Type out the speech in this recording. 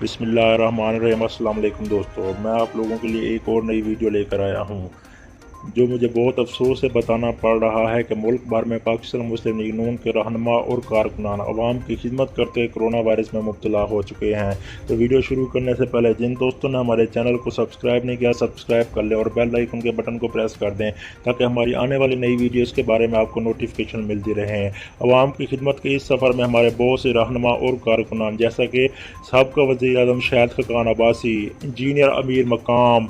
बिस्मिल्लाहिर्रहमानिर्रहीम। अस्सलाम वालेकुम दोस्तों, मैं आप लोगों के लिए एक और नई वीडियो लेकर आया हूं। जो मुझे बहुत अफसोस से बताना पड़ रहा है कि मुल्क भर में पाकिस्तान मुस्लिम लीग के रहनमा और कारकुनान अवाम की खिदमत करते कोरोना वायरस में मुब्तला हो चुके हैं। तो वीडियो शुरू करने से पहले जिन दोस्तों ने हमारे चैनल को सब्सक्राइब नहीं किया, सब्सक्राइब कर लें और बेल आइकन के बटन को प्रेस कर दें ताकि हमारी आने वाली नई वीडियोज़ के बारे में आपको नोटिफिकेशन मिलती रहे। अवाम की खिदमत के इस सफ़र में हमारे बहुत से रहनमा और कारकुनान जैसा कि साबका वज़ीर आज़म शहद, खवान, अबासी, इंजीनियर अमीर, मकाम,